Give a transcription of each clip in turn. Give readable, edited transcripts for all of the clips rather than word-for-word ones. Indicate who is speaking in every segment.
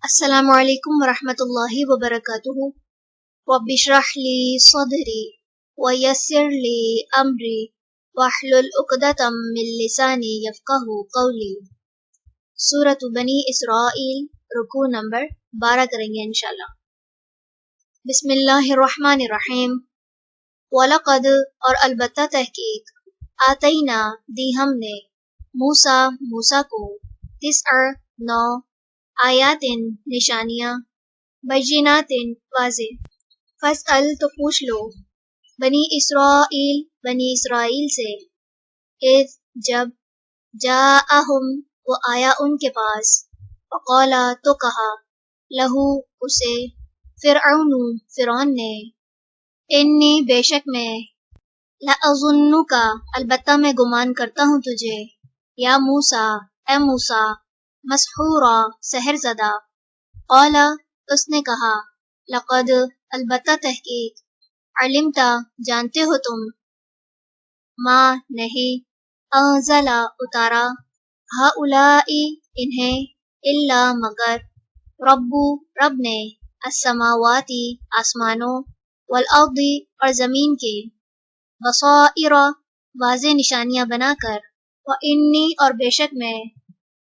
Speaker 1: السلام علیکم ورحمۃ اللہ وبرکاتہ۔ رب اشرح لی صدری ویسر لی امری واحلل عقدۃ من لسانی یفقہوا قولی۔ سورۃ بنی اسرائیل، رکوع نمبر 12 کریں گے انشاءاللہ۔ بسم اللہ الرحمن الرحیم۔ وَلَقَدْ اور البتہ تحقیق، آتینا دی ہم نے، موسیٰ کو، 9 آیات نشانیاں، بینات واضح، فاسأل تو پوچھ لو، بنی اسرائیل سے، اذ جب، جاءہم وہ آیا ان کے پاس، فقالا تو کہا، لہو اسے، فرعون نے، انی بے شک میں، لأظنک البتہ میں گمان کرتا ہوں تجھے، یا موسیٰ اے موسیٰ، مسحورا سحر زدہ، قالا اس نے کہا، لقد البتہ تحقیق، علمتا جانتے ہو تم، ما نہیں، انزلا اتارا، ہؤلائی انہیں، الا مگر، رب نے، السماواتی آسمانوں، والارض اور زمین کے، بصائر واضح نشانیاں بنا کر، وانی اور بے شک میں،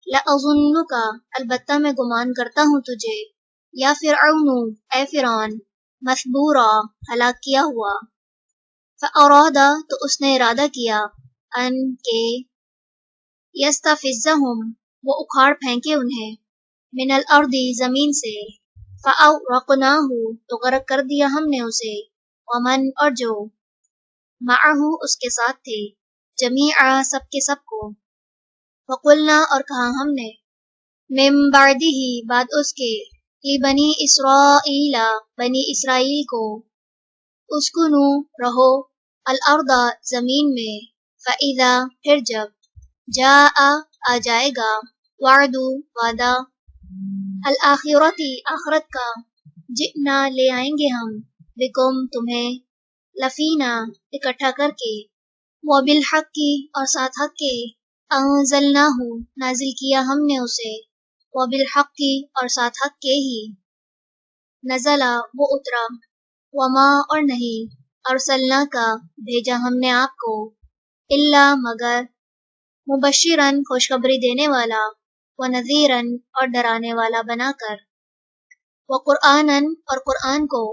Speaker 1: لأظنک البتہ میں گمان کرتا ہوں تجھے، یا فرعون اے فرعون، مثبورا ہلاک کیا ہوا، فاراد تو اس نے ارادہ کیا، ان کے، یستفزہم وہ اکھاڑ پھینکے انہیں، من الارض زمین سے، فاغرقناہ تو غرق کر دیا ہم نے اسے، ومن اور جو، معہ اس کے ساتھ تھے، جمیعا سب کے سب کو، وقلنا اور کہا ہم نے، من بعدہ بعد اس کے، بنی اسرائیل کو، اسکنو رہو، الارض زمین میں، فاذا پھر جب، جاء آ جائے گا، وعد وعدہ، الآخرتی آخرت کا، جئنا لے آئیں گے ہم، بکم تمہیں، لفینا اکٹھا کر کے، وبالحق اور ساتھ حق کے، انزلناہ نازل کیا ہم نے اسے، وبالحق اور ساتھ حق کے ہی، نزلا وہ اترا، وما اور نہیں، ارسلنا کا بھیجا ہم نے آپ کو، الا مگر، مبشرن خوشخبری دینے والا، ونذیرن اور ڈرانے والا بنا کر، وقرآنن اور قرآن کو،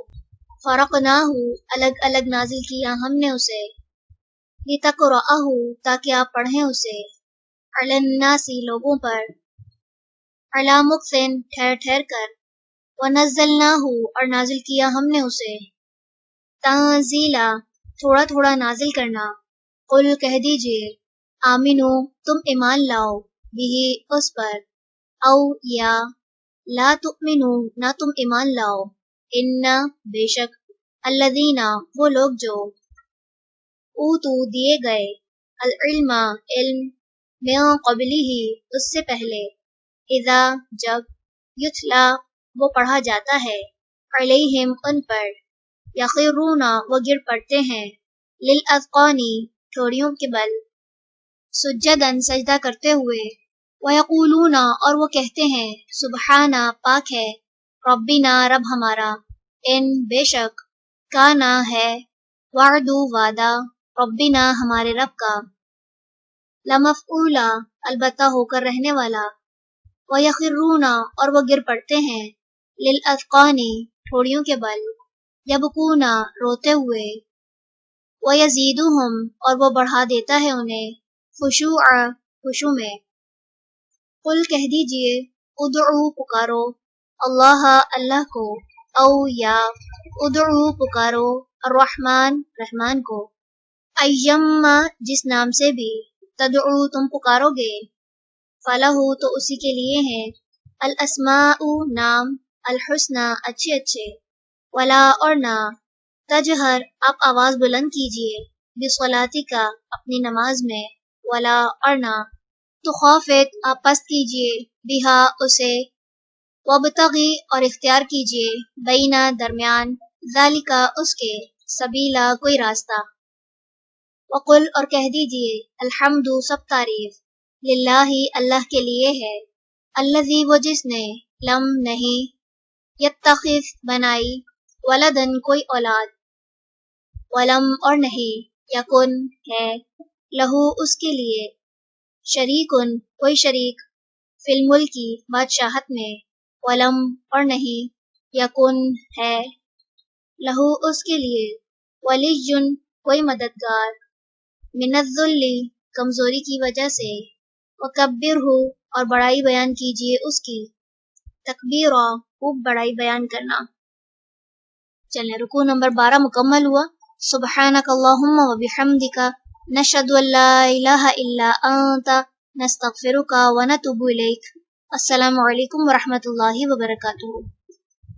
Speaker 1: فرقناہ الگ الگ نازل کیا ہم نے اسے، لتقرأہ تاکہ آپ پڑھیں اسے، علی الناس لوگوں پر، علی مکثن ٹھہر ٹھہر کر، ونزلناہ اور نازل کیا ہم نے اسے، تنزیلا تھوڑا تھوڑا نازل کرنا، قل کہہ دیجئے، آمنو تم ایمان لاؤ، بھی اس پر، او یا، لا تؤمنو نہ تم ایمان لاؤ، ان بے شک، الذین وہ لوگ جو، اوتو دیے گئے، العلم علم، من قبلہ اس سے پہلے، اذا جب، یتلا وہ پڑھا جاتا ہے، علیہم ان پر، یخرون وہ گر پڑتے ہیں، للاذقان ٹھوڑیوں کے بل، سجدن سجدہ کرتے ہوئے، ویقولون اور وہ کہتے ہیں، سبحانہ پاک ہے، ربنا رب ہمارا، ان بے شک، کانا ہے، وعد وعدہ، ربنا ہمارے رب کا، لمفعولا البتہ ہو کر رہنے والا، وَيَخِرُّونَ اور وہ گر پڑتے ہیں، لِلْأَذْقَانِ ٹھوڑیوں کے بل، يَبْكُونَ روتے ہوئے، وَيَزِيدُهُمْ اور وہ بڑھا دیتا ہے انہیں، خشوع میں، قل کہہ دیجئے، ادعو پکارو، اللہ کو، او یا، ادعو پکارو، الرحمن رحمان کو، ایما جس نام سے بھی، تدعو تم پکارو گے، فَلَهُ تو اسی کے لیے ہیں، الاسماء نام، الحسنى اچھے اچھے، ولا اور نہ، تجہر آپ آواز بلند کیجئے، بصلاتک اپنی نماز میں، ولا اور نہ، تخافت آپ پست کیجئے، بہا اسے، وابتغی اور اختیار کیجئے، بین درمیان، ذالک اس کے، سبیلا کوئی راستہ، وقل اور کہہ دیجئے، الحمد سب تعریف، للہ اللہ کے لیے ہے، الذی وہ جس نے، لم نہیں، یتخذ بنائی، ولدن کوئی اولاد، ولم اور نہیں، یکن ہے، لہو اس کے لیے، شریکن کوئی شریک، فی الملکی بادشاہت میں، ولم اور نہیں، یکن ہے، لہو اس کے لیے، ولی کوئی مددگار، من الذل کمزوری کی وجہ سے، وکبرہ اور بڑائی بیان کیجئے اس کی، تکبیرا خوب بڑائی بیان کرنا۔ چلیں رکوع نمبر 12 مکمل ہوا۔ سبحانک اللہم و بحمدک، نشہد ان لا الہ الا انت، نستغفرک و نتوب الیک۔ السلام علیکم ورحمۃ اللہ وبرکاتہ۔